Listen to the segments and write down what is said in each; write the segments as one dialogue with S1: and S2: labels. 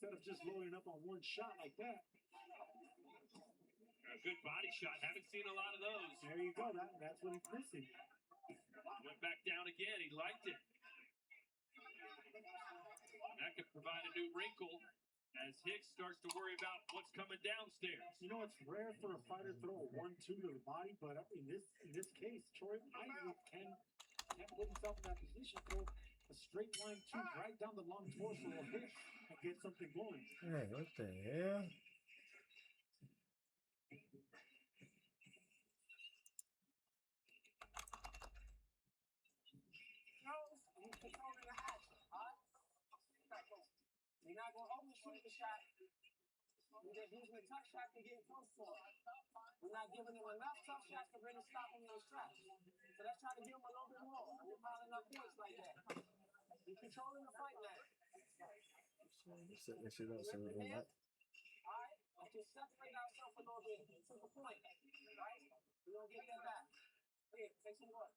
S1: instead of just loading up on one shot like that.
S2: A good body shot. Haven't seen a lot of those.
S1: There you go. That's what he's missing.
S2: Went back down again. He liked it. That could provide a new wrinkle as Hicks starts to worry about what's coming downstairs.
S1: You know, it's rare for a fighter to throw a 1-2 to the body, but in this case, Troy Isley can put himself in that position, throw a straight line 2 right down the long torso of Hicks and get something going.
S3: Hey, what the hell?
S4: You're not going to overshoot the shot. You're just using a tough shot to get close to him. We're not giving him enough tough shots to really stop him in his tracks. So let's try to give him a little bit more. You're piling up points like that. You're controlling the fight now.
S3: Set that shit up so we don't like.
S4: All right, let's just separate ourselves a little bit. To the point, right? We're going to get that back. Here, take some work.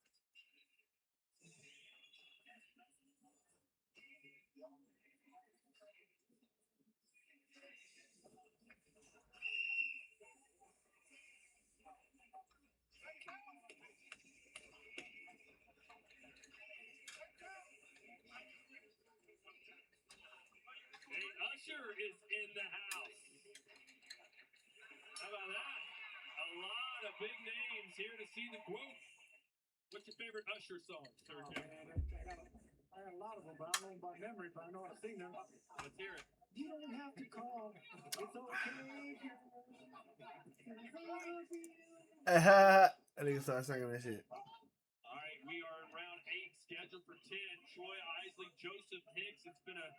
S2: Hey, Usher is in the house. How about that? A lot of big names here to see the growth. What's your favorite Usher song, Sir
S1: Oh,
S2: Jim?
S1: man, I got a lot of them, but I don't know by memory, but I know how to sing them.
S2: Let's hear it.
S1: You don't have to call. It's okay.
S3: I think start singing that shit.
S2: All right, we are in round 8, scheduled for 10. Troy Isley, Joseph Hicks. It's been a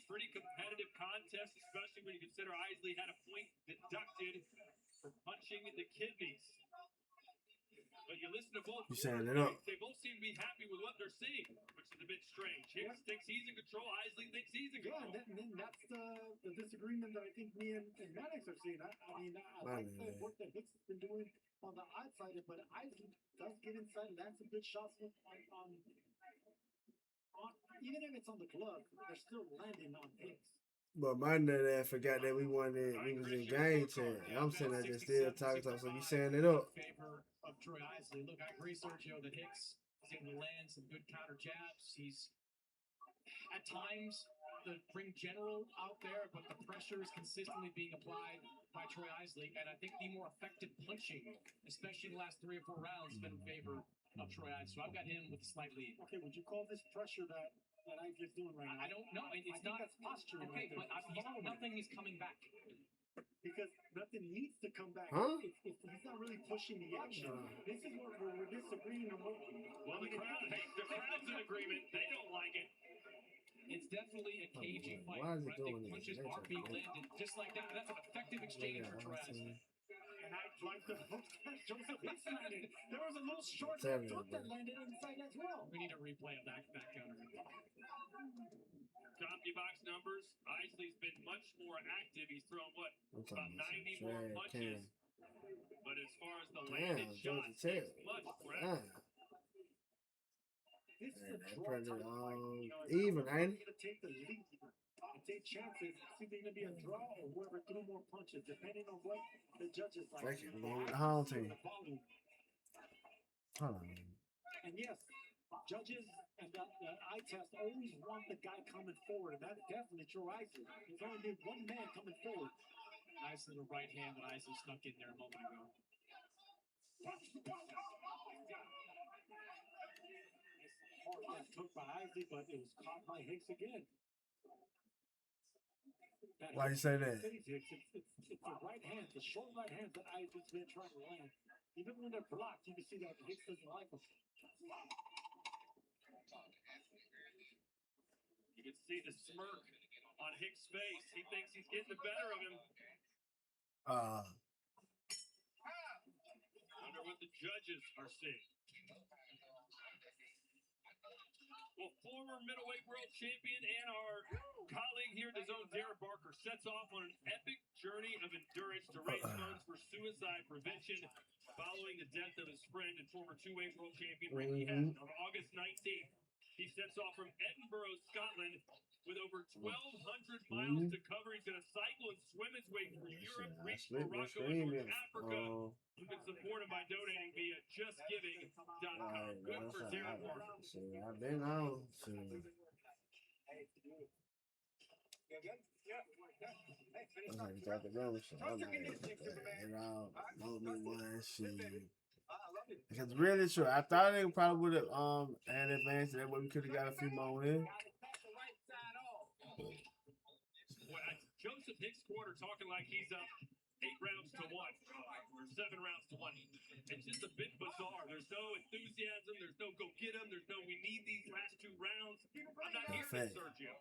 S2: pretty competitive contest, especially when you consider Isley had a point deducted for punching the kidneys. But you listen to both.
S3: You saying it up?
S2: They both seem to be happy with what they're seeing, which is a bit strange. Hicks thinks he's in control. Isley thinks he's in control.
S1: Yeah, that's the disagreement that I think me and Maddox are seeing. I mean, I like the work that Hicks has been doing on the outside, but Isley does get inside and land some good shots on even if it's on the glove, they're still landing on Hicks.
S3: But my nut ass forgot that we was in game chat. I'm sitting there just still talking, so you saying it up.
S5: Favor of Troy Isley. Look, I agree, Sergio, that Hicks is able to land some good counter jabs. He's at times the ring general out there, but the pressure is consistently being applied by Troy Isley. And I think the more effective punching, especially in the last 3 or 4 rounds, has been in favor of Troy Isley. So I've got him with a slight lead.
S1: Okay, would you call this pressure that Isley's doing right now?
S5: I don't know. It's not.
S1: That's posturing.
S5: Okay,
S1: right
S5: but nothing is coming back.
S1: Because nothing needs to come back.
S3: Huh?
S1: If he's not really pushing the action, this is where we're disagreeing on what.
S2: Well, the crowd's in agreement. They don't like it.
S5: It's definitely a cagey fight.
S3: Why is it
S5: I think
S3: doing this?
S5: punches are being landed just like that. That's an effective exchange for Troy Isley.
S1: And I like the hook that Joseph Hicks landed. There was a little short
S3: Tell me
S1: hook that
S3: about it.
S1: landed inside as well.
S5: We need a replay of that counter.
S2: CompuBox numbers. Isley's been much more active. He's thrown what?
S3: I'm
S2: About
S3: talking
S2: 90 more
S3: about
S2: punches. But as far as the
S3: Damn,
S2: landed
S3: Georgia
S2: shots,
S3: Tech.
S2: it's much more
S3: Damn.
S2: active.
S1: This is
S3: Man,
S1: a
S3: that
S1: draw
S3: pressure
S1: type
S3: all
S1: fight. You know, it's
S3: even,
S1: not
S3: ain't it?
S1: gonna take the lead and take chances. It's either gonna be a draw or whoever threw more punches, depending on what the judges like.
S3: Thank you. Going with the home team.
S1: Volume.
S3: Hold on.
S1: And yes, judges and the eye test always want the guy coming forward, and that's definitely Troy Isley. There's only been one man coming forward.
S5: Nice little right hand that Isley snuck in there a moment ago.
S1: Hard left hook by Isley, but it was caught by Hicks again.
S3: Why you say that?
S1: It's the right hand, the short right hand that Isley's been trying to land. Even when they're blocked, you can see that Hicks doesn't like them.
S2: You can see the smirk on Hicks' face. He thinks he's getting the better of him. Wonder what the judges are seeing. Well, former middleweight world champion and our colleague here at the Zone, Darren Barker, sets off on an epic journey of endurance to raise funds for suicide prevention following the death of his friend and former two-weight world champion Ricky Hatton. On August 19th, He sets off from Edinburgh, Scotland, with over 1,200 miles to cover. He's going to cycle and swim his way through Europe, reach Morocco, and North Africa. You can support him by donating via justgiving.com. Good for Darren Parker.
S3: I've been on. I'm like, got the room. So I'm like, you know, know me one shit. Because really true. I thought they probably would have had advanced. That way we could have got a few more in.
S2: Joseph Hicks quarter talking like he's up 8 rounds to 1 or 7 rounds to 1. It's just a bit bizarre. There's no enthusiasm. There's no go get him. There's no we need these last 2 rounds. I'm not hearing it, Sergio.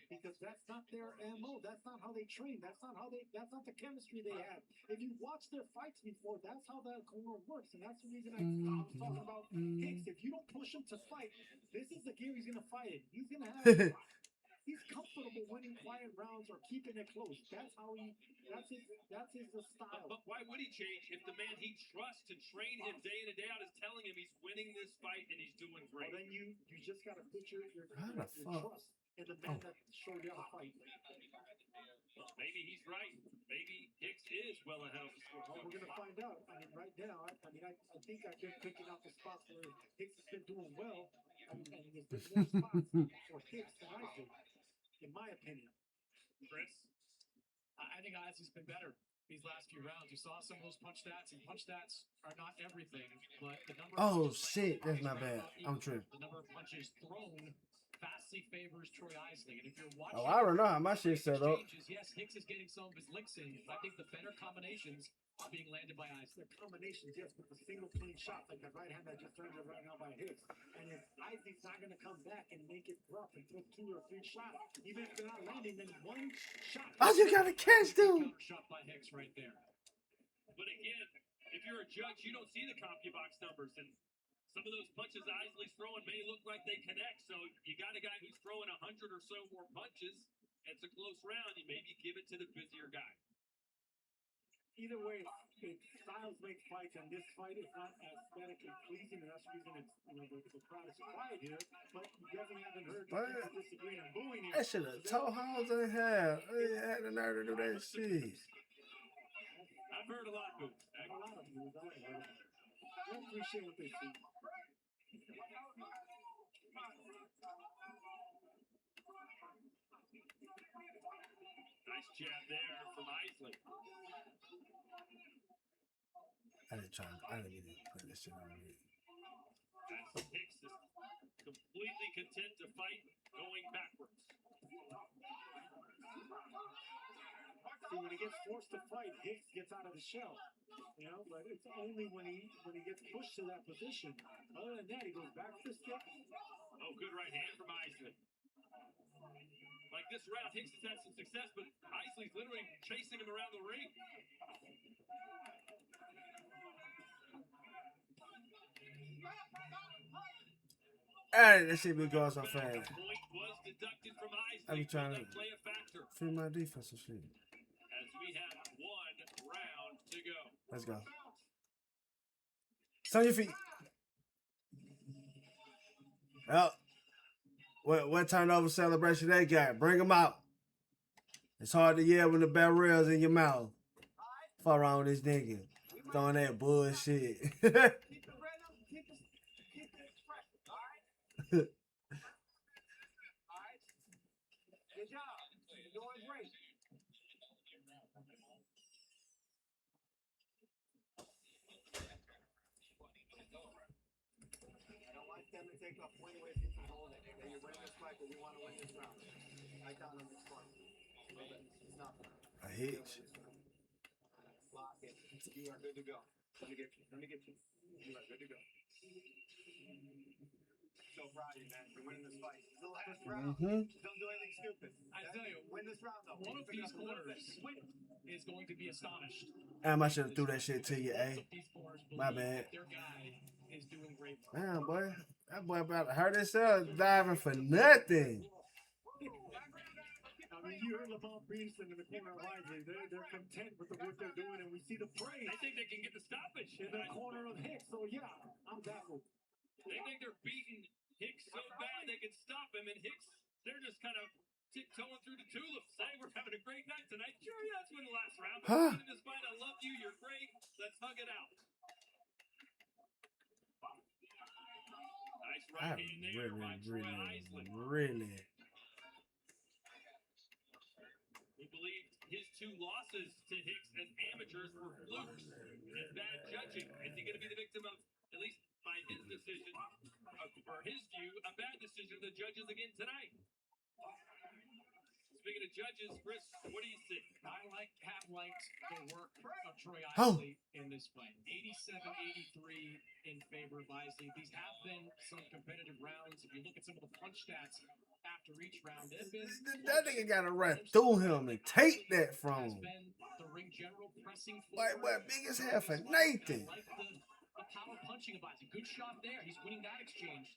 S1: Because that's not their MO. That's not how they train. That's not the chemistry they have. If you watch their fights before, that's how that corner works. And that's the reason I was talking about Hicks. If you don't push him to fight, this is the gear he's gonna fight in. He's gonna have he's comfortable winning quiet rounds or keeping it close. That's his style.
S2: But why would he change if the man he trusts to train him day in and day out is telling him he's winning this fight and he's doing great?
S1: Well, then you just gotta put your trust in the man that showed you how to fight.
S2: Maybe he's right. Maybe Hicks is well ahead of the score.
S1: Well, we're gonna find out. I mean, right now, I think I've been picking out the spots where Hicks has been doing well, and there's been more spots for Hicks than I do, in my opinion.
S2: Chris?
S5: I think Isley's been better these last few rounds. You saw some of those punch stats, and punch stats are not everything, but the number of
S3: shit, that's my bad. I'm tripping.
S5: The number of punches thrown vastly favors Troy Isley. And if you're watching,
S3: I don't know how my shit set up.
S5: Yes, Hicks is getting some of his licks in. I think the better combinations are being landed by Isley.
S1: The combinations, yes, but the single clean shot, like the right hand that just turned it right now by Hicks. And if Isley's not going to come back and make it rough and put 2 or 3 shots, even if they're not landing, then 1 shot.
S3: Oh, you got to catch them.
S5: Shot by Hicks right there.
S2: But again, if you're a judge, you don't see the CompuBox numbers, and some of those punches Isley's throwing may look like they connect. So you got a guy who's throwing 100 or so more punches. It's a close round. You maybe give it to the busier guy.
S1: Either way, styles make fights, and this fight is not aesthetically pleasing, and that's the reason it's, the crowd is quiet here. But you definitely haven't heard people disagreeing and booing here.
S3: That should have told House in hell. They had the nerve to do that shit.
S2: I've heard a lot of moves.
S1: A lot of moves. I've heard. I appreciate what they see.
S2: Nice jab there from Isley.
S3: I didn't even put this shit on me.
S2: That's Hicks is completely content to fight going backwards.
S1: See, when he gets forced to fight, Hicks gets out of the shell. You know, but it's only when he gets pushed to that position. Other than that, he goes back to the stick.
S2: Oh, good right hand from Isley. Like this round, Hicks has had some success, but Isley's literally chasing him around the ring.
S3: Hey, that shit be going so fast.
S2: Point was deducted from Isley.
S3: I be trying to
S2: play a factor.
S3: free my defensive shit.
S2: As we have 1 round to go.
S3: Let's go. It's on your feet. Well, what turnover celebration they got? Bring them out. It's hard to yell when the barrel's in your mouth. Fuck around with this nigga. Throwing that bullshit.
S4: Keep the rhythm, keep the expression, all right? All right? Good job. You're doing great. I don't like them to take off way away from the hold it. Hey, you're winning this fight, but we want to win this round. I got on this one. It's not.
S3: A hitch.
S4: Lock it. You are good to go. Let me get you. You are good to go. So proud of you, man, for winning this fight. It's the last round. Don't do anything stupid.
S5: I tell you,
S4: win this round though.
S5: one of these corners is going to be astonished.
S3: Damn, I should have threw that shit to you, eh? My bad.
S5: Their guy is doing great.
S3: Damn, boy. That boy about to hurt himself diving for nothing.
S1: I mean, you heard about Beasley in the corner of Isley. They're content with the work they're doing, and we see the praise
S2: They think they can get the stoppage.
S1: in the corner of Hicks. So yeah, I'm baffled.
S2: They think they're beating Hicks so bad they can stop him, and Hicks, they're just kind of tiptoeing through the tulips, saying we're having a great night tonight. Sure, yeah, that's when the last round. But
S3: Huh?
S2: in this fight, I love you. You're great. Let's hug it out. Nice
S3: I
S2: right hand there by Troy Isley.
S3: really.
S2: We believe his 2 losses to Hicks as amateurs were flukes and bad judging. Is he going to be the victim of, at least by his decision, or his view, a bad decision of the judges again tonight? Speaking of judges, Chris, what do you think?
S5: I have liked the work of Troy
S3: Oh.
S5: Isley in this fight. 87-83 in favor of Isley. These have been some competitive rounds. If you look at some of the punch stats after each round, they've been
S3: That nigga got to run through him and take that from
S5: has
S3: him.
S5: been the ring general pressing
S3: Like,
S5: forward.
S3: what, big as hell for
S5: I
S3: Nathan.
S5: like the power punching of Isley. Good shot there. He's winning that exchange.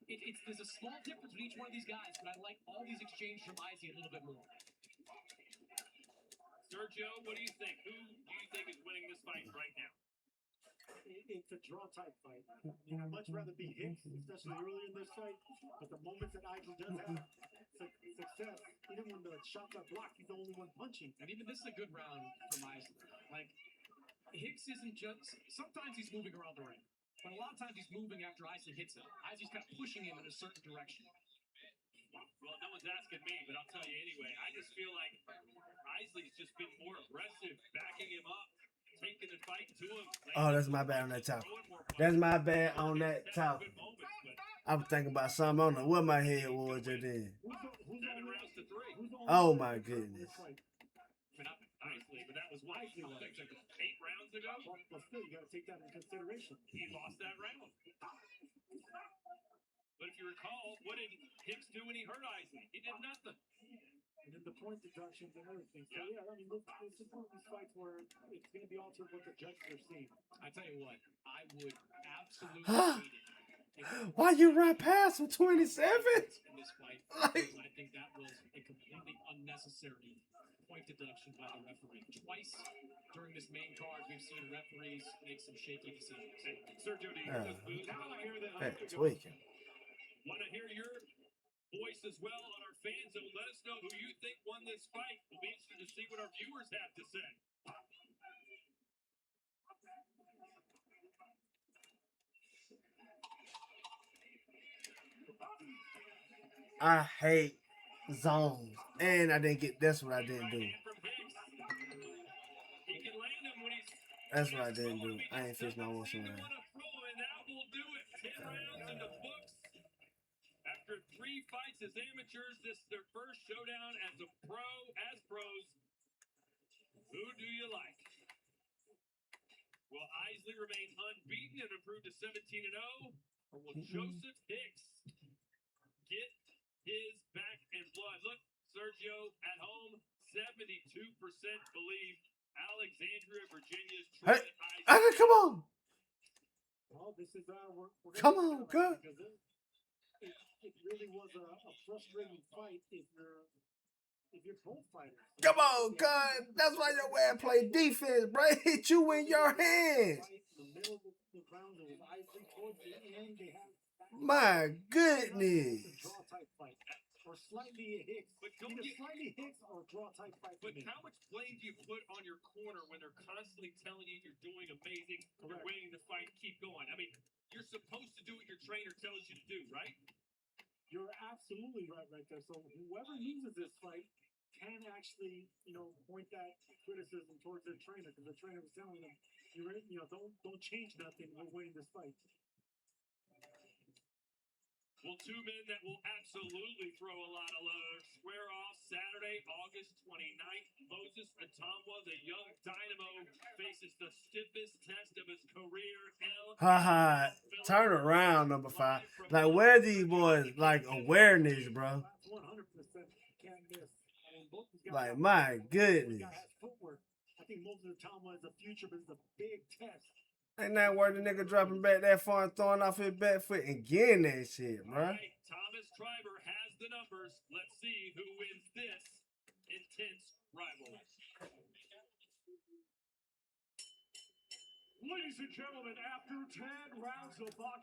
S5: There's a small difference with each one of these guys, but I like all these exchanges from Isley a little bit more.
S2: Sergio, what do you think? Who do you think is winning this fight right now?
S1: It's a draw type fight. I'd much rather be Hicks, especially early in this fight. But the moments that Isley does have success, even when the shots are blocked, he's the only one punching.
S5: And even this is a good round from Isley. Like, Hicks isn't just, sometimes he's moving around the ring, but a lot of times he's moving after Isley hits him. Isley's kind of pushing him in a certain direction.
S2: Well, no one's asking me, but I'll tell you anyway. I just feel like Isley's just been more aggressive, backing him up, taking the fight to him.
S3: Oh, that's my bad on that top.
S2: Throwing more punches.
S3: That's my bad on that
S2: He's
S3: top.
S2: having good moments, but
S3: I was thinking about something. I don't know what my head was just then.
S1: Who's
S2: 7 rounds to 3.
S3: Oh, my goodness.
S2: I mean, not Isley, but that was what, 8 rounds ago?
S1: But still, you got to take that into consideration.
S2: He lost that round. But if you recall, what did Hicks do when he hurt Isley? He did nothing.
S1: And then the point deductions and everything. So, yeah, I mean, look, this is one of these fights where it's going to be altered what the judges are seeing.
S5: I tell you what, I would absolutely hate it. if
S3: Why you run past him 27?
S5: in this fight,
S3: Like-
S5: because I think that was a completely unnecessary point deduction by the referee. Twice during this main card, we've seen referees make some shaky decisions.
S2: Hey, Sergio, do you hear those boos? Now I hear them.
S3: Hey, tweaking.
S2: Want to hear your voice as well on our fan zone? Let us know who you think won this fight. We'll be interested to see what our viewers have to say.
S3: I hate zones. And I didn't get, that's what I didn't do.
S2: Right hand from Hicks. He can land him when he's.
S3: That's what I didn't do. I ain't fixed my own
S2: Seem to
S3: around.
S2: wanna throw, and that will do it. 10 rounds in the books. After 3 fights as amateurs, this is their first showdown as pros. Who do you like? Will Isley remain unbeaten and improve to 17-0? Or will Joseph Hicks get his back in blood? Look, Sergio at home, 72% believe Alexandria, Virginia's Troy
S3: Hey,
S2: Isley.
S3: come on.
S1: Well, this is we're gonna
S3: Come
S1: see
S3: on,
S1: that
S3: good.
S1: because it really was a frustrating fight if you're both fighters.
S3: Come on, cuz. That's why your man play defense, bro. Hit you in your hands.
S1: Right in the middle of the round, it was Isley towards the end. They had
S3: My
S1: a
S3: goodness.
S1: draw type fight or slightly a Hicks.
S2: But don't
S1: Either
S2: get-
S1: slightly Hicks or draw type fight. for
S2: But
S1: me.
S2: how much blame do you put on your corner when they're constantly telling you you're doing amazing, you're
S1: Correct.
S2: winning the fight, keep going? I mean, you're supposed to do what your trainer tells you to do, right?
S1: You're absolutely right there. So whoever loses this fight can actually, point that criticism towards their trainer because the trainer was telling them, don't change nothing. We're winning this fight.
S2: Well, 2 men that will absolutely throw a lot of love square off Saturday, August 29th. Moses Atomwa, the young dynamo, faces the stiffest test of his career.
S3: Ha. Turn around, number 5. Like, where these boys, like, awareness, bro?
S1: That's 100% can't miss. I mean, both these guys
S3: Like,
S1: have-
S3: my
S1: this
S3: goodness.
S1: guy has footwork. I think Moses Atomwa is the future, but it's a big test.
S3: Ain't that where the nigga dropping back that far and throwing off his back foot and getting that shit,
S2: All
S3: bro.
S2: right, Thomas Triber has the numbers. Let's see who wins this intense rivalry.
S1: Ladies and gentlemen, after 10 rounds of boxing.